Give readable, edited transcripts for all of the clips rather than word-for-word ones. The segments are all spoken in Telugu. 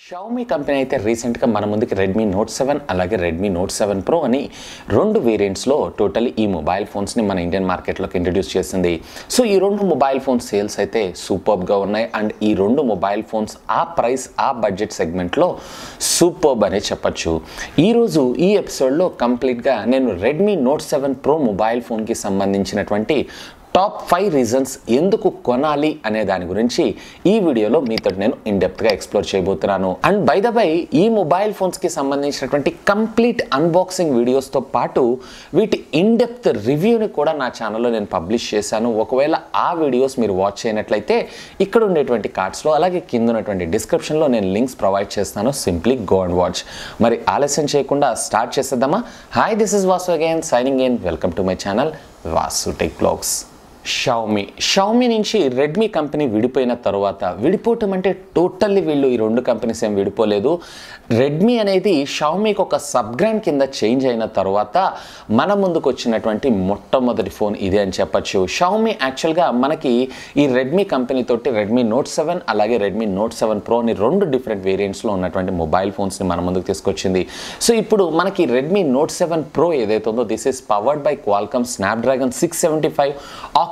Xiaomi కంపెనీ అయితే రీసెంట్గా మన ముందుకి Redmi Note 7 అలాగే Redmi Note 7 Pro అని రెండు వేరియంట్స్లో టోటల్లీ ఈ మొబైల్ ఫోన్స్ని మన ఇండియన్ మార్కెట్లోకి ఇంట్రడ్యూస్ చేసింది. సో ఈ రెండు మొబైల్ ఫోన్ సేల్స్ అయితే సూపర్బ్గా ఉన్నాయి అండ్ ఈ రెండు మొబైల్ ఫోన్స్ ఆ ప్రైస్ ఆ బడ్జెట్ సెగ్మెంట్లో సూపర్బ్ అనే చెప్పచ్చు. ఈరోజు ఈ ఎపిసోడ్లో కంప్లీట్గా నేను Redmi Note 7 Pro మొబైల్ ఫోన్కి సంబంధించినటువంటి టాప్ 5 రీజన్స్ ఎందుకు కొనాలి అనే దాని గురించి ఈ వీడియోలో మీతో నేను ఇన్డెప్త్గా ఎక్స్ప్లోర్ చేయబోతున్నాను. అండ్ బై ద బై ఈ మొబైల్ ఫోన్స్కి సంబంధించినటువంటి కంప్లీట్ అన్బాక్సింగ్ వీడియోస్తో పాటు వీటి ఇన్డెప్త్ రివ్యూని కూడా నా ఛానల్లో నేను పబ్లిష్ చేశాను. ఒకవేళ ఆ వీడియోస్ మీరు వాచ్ చేయనట్లయితే ఇక్కడ ఉండేటువంటి కార్డ్స్లో అలాగే కింద ఉన్నటువంటి డిస్క్రిప్షన్లో నేను లింక్స్ ప్రొవైడ్ చేస్తాను. Simply go and watch. మరి ఆలస్యం చేయకుండా స్టార్ట్ చేసేద్దామా? Hi, this is Vasu again signing in. Welcome to my channel Vasu tech vlogs. Xiaomi నుంచి రెడ్మీ కంపెనీ విడిపోయిన తర్వాత, విడిపోవటం అంటే టోటల్లీ వీళ్ళు ఈ రెండు కంపెనీస్ ఏం విడిపోలేదు. రెడ్మీ అనేది షావమీకి ఒక సబ్ బ్రాండ్ కింద చేంజ్ అయిన తర్వాత మన ముందుకు వచ్చినటువంటి మొట్టమొదటి ఫోన్ ఇదే అని చెప్పచ్చు. షావమీ యాక్చువల్గా మనకి ఈ రెడ్మీ కంపెనీ తోటి Redmi Note 7 అలాగే Redmi Note 7 Pro అని రెండు డిఫరెంట్ వేరియంట్స్లో ఉన్నటువంటి మొబైల్ ఫోన్స్ని మన ముందుకు తీసుకొచ్చింది. సో ఇప్పుడు మనకి Redmi Note 7 Pro ఏదైతే ఉందో this is powered by Qualcomm Snapdragon 675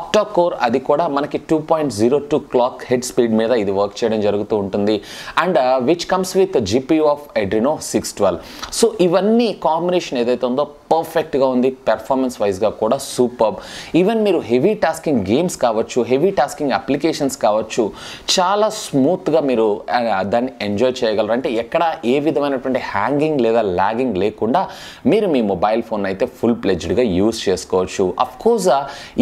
octa core. అది కూడా మనకి 2.02 క్లాక్ హెడ్ స్పీడ్ మీద ఇది వర్క్ చేయడం జరుగుతూ ఉంటుంది. And which comes with GPU of Adreno 612. So ఇవన్నీ కాంబినేషన్ ఏదైతే ఉందో పర్ఫెక్ట్గా ఉంది. పెర్ఫార్మెన్స్ వైజ్గా కూడా సూపర్బ్. ఈవెన్ మీరు హెవీ టాస్కింగ్ గేమ్స్ కావచ్చు, హెవీ టాస్కింగ్ అప్లికేషన్స్ కావచ్చు, చాలా స్మూత్గా మీరు దాన్ని ఎంజాయ్ చేయగలరు. అంటే ఎక్కడ ఏ విధమైనటువంటి హ్యాంగింగ్ లేదా లాగింగ్ లేకుండా మీరు మీ మొబైల్ ఫోన్ అయితే ఫుల్ ప్లెజ్డ్గా యూజ్ చేసుకోవచ్చు. అఫ్కోర్స్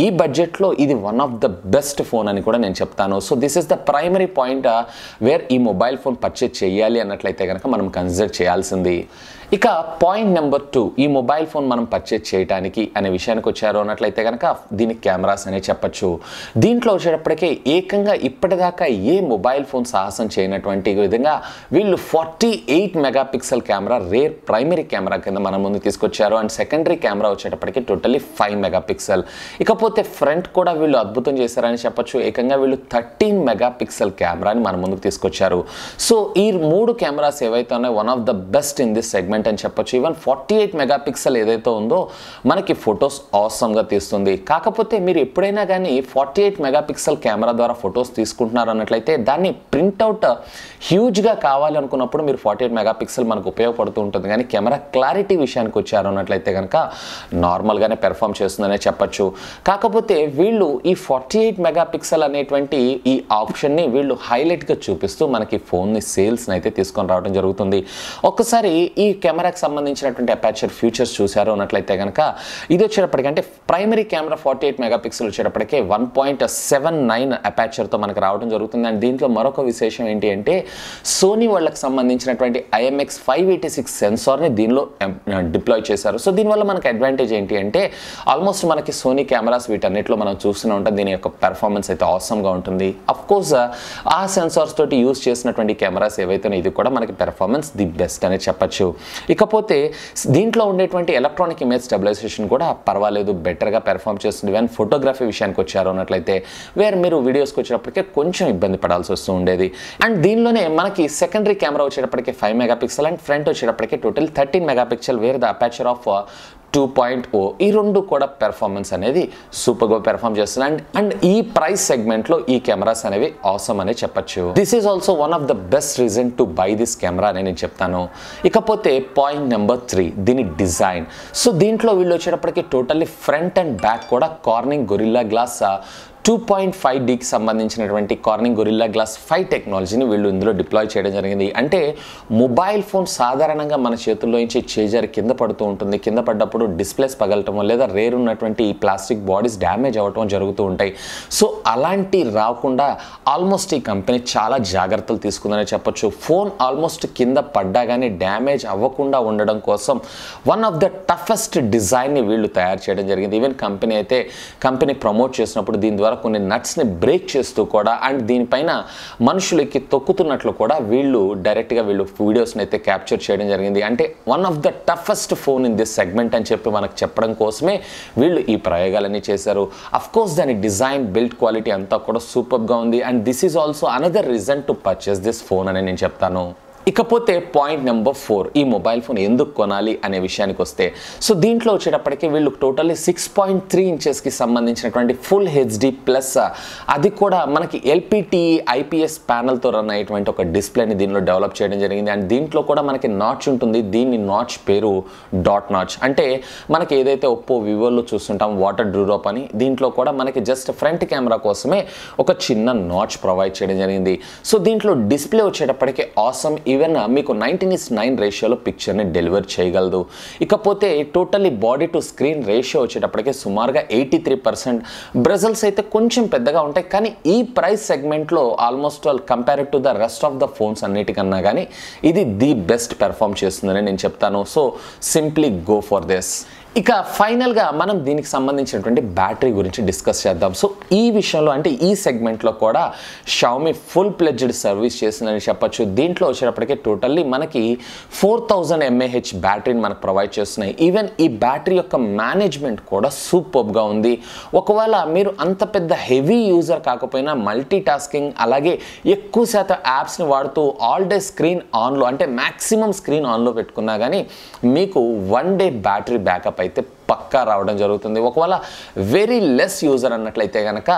ఈ బడ్జెట్లో ఇది one of the best phone అని కూడా నేను చెప్తాను. So this is the primary point where ఈ మొబైల్ ఫోన్ పర్చేజ్ చేయాలి అన్నట్లయితే కనుక మనం కన్సిడర్ చేయాల్సింది. ఇక పాయింట్ నెంబర్ 2, ఈ మొబైల్ ఫోన్ మనం పర్చేజ్ చేయడానికి అనే విషయానికి వచ్చారు అన్నట్లయితే కనుక దీని కెమెరాస్ అనే చెప్పచ్చు. దీంట్లో వచ్చేటప్పటికే ఏకంగా ఇప్పటిదాకా ఏ మొబైల్ ఫోన్ సాహసం చేయనటువంటి విధంగా వీళ్ళు 48 megapixel camera rare primary camera కింద మన ముందు తీసుకొచ్చారు. అండ్ సెకండరీ కెమెరా వచ్చేటప్పటికి టోటల్లీ 5 మెగాపిక్సెల్. ఇకపోతే ఫ్రంట్ కూడా వీళ్ళు అద్భుతం చేశారని చెప్పచ్చు. ఏకంగా వీళ్ళు 13 మెగాపిక్సెల్ కెమెరాని మన ముందుకు తీసుకొచ్చారు. సో ఈ మూడు కెమెరాస్ ఏవైతే ఉన్నాయో one of the best in this segment అని చెప్పొచ్చు. ఈవెన్ 48 మెగాపిక్సెల్ ఏదైతే ఉందో మనకి ఫొటోస్ ఆసమ్గా తీస్తుంది. కాకపోతే మీరు ఎప్పుడైనా కానీ 48 మెగాపిక్సెల్ కెమెరా ద్వారా ఫొటోస్ తీసుకుంటున్నారు అన్నట్లయితే దాన్ని ప్రింట్అవుట్ హ్యూజ్గా కావాలి అనుకున్నప్పుడు మీరు 48 మెగాపిక్సెల్ మనకు ఉపయోగపడుతూ ఉంటుంది. కానీ కెమెరా క్లారిటీ విషయానికి వచ్చారు అన్నట్లయితే కనుక నార్మల్గానే పెర్ఫామ్ చేస్తుందనే చెప్పచ్చు. కాకపోతే వీళ్ళు ఈ 48 మెగాపిక్సెల్ అనేటువంటి ఈ ఆప్షన్ని వీళ్ళు హైలైట్గా చూపిస్తూ మనకి ఫోన్ని సేల్స్ని అయితే తీసుకొని రావడం జరుగుతుంది. ఒక్కసారి ఈ కెమెరాకి సంబంధించినటువంటి అపాచర్ ఫీచర్స్ చూసారు అన్నట్లయితే కనుక ఇది వచ్చేటప్పటికంటే ప్రైమరీ కెమెరా 48 మెగాపిక్సెల్ వచ్చేటప్పటికే 1.79 అపాచర్తో మనకు రావడం జరుగుతుంది. అండ్ దీంట్లో మరొక విశేషం ఏంటి అంటే సోనీ వాళ్ళకి సంబంధించినటువంటి IMX 586 సెన్సార్ని దీనిలో డిప్లాయ్ చేశారు. సో దీనివల్ల మనకు అడ్వాంటేజ్ ఏంటి అంటే ఆల్మోస్ట్ మనకి సోనీ కెమెరాస్ వీటన్నిటిలో మనం చూస్తూనే ఉంటాం. దీని యొక్క పెర్ఫార్మెన్స్ అయితే ఆసమ్గా ఉంటుంది. అఫ్కోర్స్ ఆ సెన్సార్స్ తోటి యూజ్ చేసినటువంటి కెమెరాస్ ఏవైతే ఇది కూడా మనకి పెర్ఫార్మెన్స్ ది బెస్ట్ అని చెప్పచ్చు. ఇకపోతే దీంట్లో ఉండేటువంటి ఎలక్ట్రానిక్ ఇమేజ్ స్టెబిలైజేషన్ కూడా పర్వాలేదు, బెటర్గా పెర్ఫామ్ చేస్తుంది. ఈవెన్ ఫోటోగ్రఫీ విషయానికి వచ్చారు అన్నట్లయితే వేరే మీరు వీడియోస్కి వచ్చేటప్పటికే కొంచెం ఇబ్బంది పడాల్సి వస్తూ ఉండేది. అండ్ దీనిలోనే మనకి సెకండరీ కెమెరా వచ్చేటప్పటికే 5 మెగాపిక్సెల్ అండ్ ఫ్రంట్ వచ్చేటప్పటికే total 13 megapixel where the aperture of 2.0. ఈ రెండు కూడా పెర్ఫార్మెన్స్ అనేది సూపర్గా పెర్ఫామ్ చేస్తుంది. అండ్ ఈ ప్రైస్ సెగ్మెంట్లో ఈ కెమెరాస్ అనేవి ఆసమ్ అనే చెప్పచ్చు. This is also one of the best reason to buy this camera అని నేను చెప్తాను. ఇకపోతే పాయింట్ నెంబర్ 3, దీని డిజైన్. సో దీంట్లో వీళ్ళు వచ్చేటప్పటికి టోటల్లీ ఫ్రంట్ అండ్ బ్యాక్ కూడా కార్నింగ్ గొరిల్లా గ్లాస్ 2.5Dకి సంబంధించినటువంటి కార్నింగ్ గొరిల్లా గ్లాస్ 5 టెక్నాలజీని వీళ్ళు ఇందులో డిప్లాయ్ చేయడం జరిగింది. అంటే మొబైల్ ఫోన్ సాధారణంగా మన చేతుల్లో నుంచి చేజర్ కింద పడుతూ ఉంటుంది. కింద పడ్డప్పుడు డిస్ప్లేస్ పగలటం లేదా రేర్ ఉన్నటువంటి ఈ ప్లాస్టిక్ బాడీస్ డ్యామేజ్ అవ్వటం జరుగుతూ ఉంటాయి. సో అలాంటి రాకుండా ఆల్మోస్ట్ ఈ కంపెనీ చాలా జాగ్రత్తలు తీసుకుందని చెప్పొచ్చు. ఫోన్ ఆల్మోస్ట్ కింద పడ్డా కానీ డ్యామేజ్ అవ్వకుండా ఉండడం కోసం వన్ ఆఫ్ ద టఫెస్ట్ డిజైన్ని వీళ్ళు తయారు చేయడం జరిగింది. ఈవెన్ కంపెనీ ప్రమోట్ చేసినప్పుడు దీని ద్వారా కొన్ని నట్స్ని బ్రేక్ చేస్తూ కూడా అండ్ దీనిపైన మనుషులకి తొక్కుతున్నట్లు కూడా వీళ్ళు డైరెక్ట్గా వీడియోస్ని అయితే క్యాప్చర్ చేయడం జరిగింది. అంటే one of the toughest phone in this segment అని చెప్పి మనకు చెప్పడం కోసమే వీళ్ళు ఈ ప్రయోగాలన్నీ చేశారు. అఫ్కోర్స్ దాని డిజైన్ బిల్డ్ క్వాలిటీ అంతా కూడా సూపర్గా ఉంది. And this is also another reason to purchase this phone అని నేను చెప్తాను. ఇకపోతే పాయింట్ నెంబర్ 4, ఈ మొబైల్ ఫోన్ ఎందుకు కొనాలి అనే విషయానికి వస్తే, సో దీంట్లో వచ్చేటప్పటికి వీళ్ళు టోటల్లీ 6.3 ఇంచెస్కి సంబంధించినటువంటి ఫుల్ హెచ్డి ప్లస్ అది కూడా మనకి ఎల్పిటిఈ ఐపీఎస్ ప్యానల్తో రన్ అయ్యేటువంటి ఒక డిస్ప్లేని దీనిలో డెవలప్ చేయడం జరిగింది. అండ్ దీంట్లో కూడా మనకి నాచ్ ఉంటుంది. దీని నాచ్ పేరు డాట్ నాచ్. అంటే మనకి ఏదైతే ఒప్పో వివోలో చూస్తుంటాం వాటర్ డ్రూరోప్ అని, దీంట్లో కూడా మనకి జస్ట్ ఫ్రంట్ కెమెరా కోసమే ఒక చిన్న నాచ్ ప్రొవైడ్ చేయడం జరిగింది. సో దీంట్లో డిస్ప్లే వచ్చేటప్పటికి ఆసమ్, ఈవెన్ మీకు 19:9 రేషియోలో పిక్చర్ని డెలివర్ చేయగలదు. ఇకపోతే totally body to screen ratio వచ్చేటప్పటికి సుమారుగా 83%. బ్రెజల్స్ అయితే కొంచెం పెద్దగా ఉంటాయి, కానీ ఈ ప్రైస్ సెగ్మెంట్లో almost all compare to the rest of the phones అన్నిటికన్నా కానీ ఇది ది బెస్ట్ పెర్ఫామ్ చేస్తుందని నేను చెప్తాను. So simply go for this. ఇక ఫైనల్గా మనం దీనికి సంబంధించినటువంటి బ్యాటరీ గురించి డిస్కస్ చేద్దాం. సో ఈ విషయంలో అంటే ఈ సెగ్మెంట్లో కూడా షావమీ ఫుల్ ప్లెడ్జ్డ్ సర్వీస్ చేసిందని చెప్పొచ్చు. దీంట్లో వచ్చేటప్పటికే టోటల్లీ మనకి 4000 mAh బ్యాటరీని మనకు ప్రొవైడ్ చేస్తున్నాయి. ఈవెన్ ఈ బ్యాటరీ యొక్క మేనేజ్మెంట్ కూడా సూపర్గా ఉంది. ఒకవేళ మీరు అంత పెద్ద హెవీ యూజర్ కాకపోయినా మల్టీ టాస్కింగ్ అలాగే ఎక్కువ శాతం యాప్స్ని వాడుతూ ఆల్ డే స్క్రీన్ ఆన్లో అంటే మ్యాక్సిమం స్క్రీన్ ఆన్లో పెట్టుకున్నా కానీ మీకు 1 డే బ్యాటరీ బ్యాకప్ అయితే పక్కా రావడం జరుగుతుంది. ఒకవేళ వెరీ లెస్ యూజర్ అన్నట్లయితే కనుక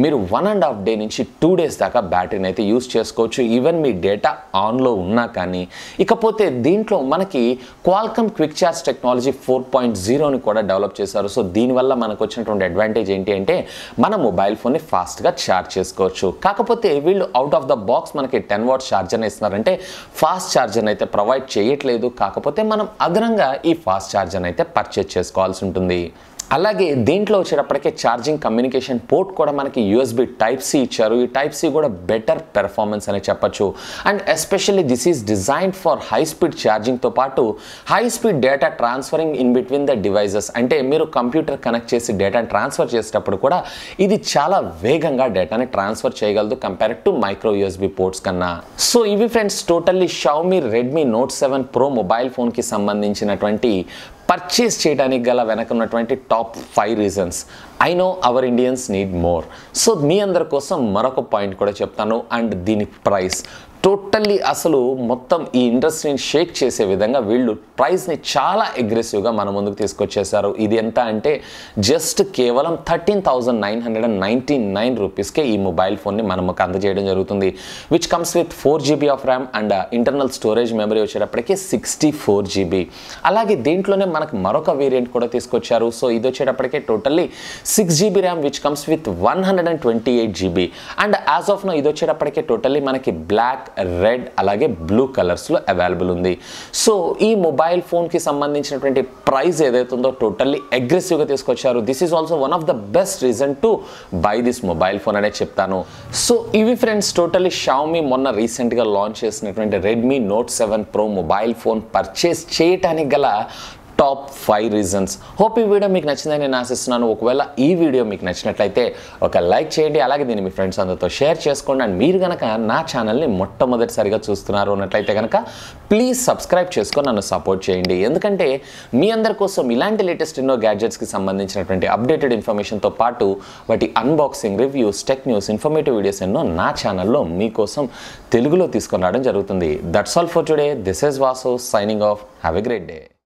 మీరు 1.5 డే నుంచి 2 డేస్ దాకా బ్యాటరీని అయితే యూజ్ చేసుకోవచ్చు, ఈవెన్ మీ డేటా ఆన్లో ఉన్నా కానీ. ఇకపోతే దీంట్లో మనకి క్వాల్కమ్ క్విక్ ఛార్జ్ టెక్నాలజీ 4.0ని కూడా డెవలప్ చేశారు. సో దీనివల్ల మనకు వచ్చినటువంటి అడ్వాంటేజ్ ఏంటి అంటే మన మొబైల్ ఫోన్ని ఫాస్ట్గా ఛార్జ్ చేసుకోవచ్చు. కాకపోతే వీళ్ళు అవుట్ ఆఫ్ ద బాక్స్ మనకి 10 వాట్ ఛార్జర్ని ఇస్తున్నారంటే ఫాస్ట్ ఛార్జర్ని అయితే ప్రొవైడ్ చేయట్లేదు. కాకపోతే మనం అదనంగా ఈ ఫాస్ట్ ఛార్జర్ని అయితే పర్చేజ్ చేసుకోవాల్సి ఉంటుంది. అలాగే దీంట్లో వచ్చేటప్పటికే ఛార్జింగ్ కమ్యూనికేషన్ పోర్ట్ కూడా మనకి యూఎస్బి టైప్ సి ఇచ్చారు. ఈ టైప్ సి కూడా బెటర్ పెర్ఫార్మెన్స్ అని చెప్పొచ్చు. And especially this is designed for high speed ఛార్జింగ్తో పాటు high speed data transferring in between the devices. అంటే మీరు కంప్యూటర్ కనెక్ట్ చేసి డేటాని ట్రాన్స్ఫర్ చేసేటప్పుడు కూడా ఇది చాలా వేగంగా డేటాని ట్రాన్స్ఫర్ చేయగలదు compare to micro USB ports కన్నా. సో ఇవి friends totally Xiaomi Redmi note 7 pro mobile ఫోన్కి సంబంధించినటువంటి పర్చేస్ చేయడానికి గల వెనక ఉన్నటువంటి top 5 reasons. I know our Indians need more. So మీ అందరి కోసం మరొక పాయింట్ కూడా చెప్తాను. అండ్ దీని ప్రైస్ టోటల్లీ అసలు మొత్తం ఈ ఇండస్ట్రీని షేక్ చేసే విధంగా వీళ్ళు ప్రైస్ని చాలా అగ్రెసివ్గా మన ముందుకు తీసుకొచ్చేసారు. ఇది ఎంత అంటే జస్ట్ కేవలం 13,999 రూపీస్కే ఈ మొబైల్ ఫోన్ని మనకు అందజేయడం జరుగుతుంది. Which comes with 4 GB of RAM and internal storage memory వచ్చేటప్పటికి 64 GB. అలాగే దీంట్లోనే మనకు మరొక వేరియంట్ కూడా తీసుకొచ్చారు. సో ఇది వచ్చేటప్పటికే totally 6 GB RAM which comes with 128 GB. And as of now ఇది వచ్చేటప్పటికే టోటల్లీ మనకి బ్లాక్, రెడ్ అలాగే బ్లూ కలర్స్లో అవైలబుల్ ఉంది. సో ఈ మొబైల్ ఫోన్కి సంబంధించినటువంటి ప్రైస్ ఏదైతే ఉందో టోటల్లీ అగ్రెసివ్గా తీసుకొచ్చారు. This is also one of the best reason to buy this mobile phone అనే చెప్తాను. సో ఇవి ఫ్రెండ్స్ టోటల్లీ షావమీ మొన్న రీసెంట్గా లాంచ్ చేసినటువంటి Redmi note 7 pro mobile phone purchase చేయడానికి గల టాప్ 5 రీజన్స్. హోప్ ఈ వీడియో మీకు నచ్చిందని నేను ఆశిస్తున్నాను. ఒకవేళ ఈ వీడియో మీకు నచ్చినట్లయితే ఒక లైక్ చేయండి, అలాగే దీన్ని మీ ఫ్రెండ్స్ అందరితో షేర్ చేసుకోండి. అండ్ మీరు కనుక నా ఛానల్ని మొట్టమొదటిసారిగా చూస్తున్నారు అన్నట్లయితే కనుక ప్లీజ్ సబ్స్క్రైబ్ చేసుకొని నన్ను సపోర్ట్ చేయండి. ఎందుకంటే మీ అందరి కోసం ఇలాంటి లేటెస్ట్ ఎన్నో గ్యాడ్జెట్స్కి సంబంధించినటువంటి అప్డేటెడ్ ఇన్ఫర్మేషన్తో పాటు వాటి unboxing, reviews, tech news, informative videos ఎన్నో నా ఛానల్లో మీకోసం తెలుగులో తీసుకొని రావడం జరుగుతుంది. That's all for today. This is Vasu signing off. Have a great day.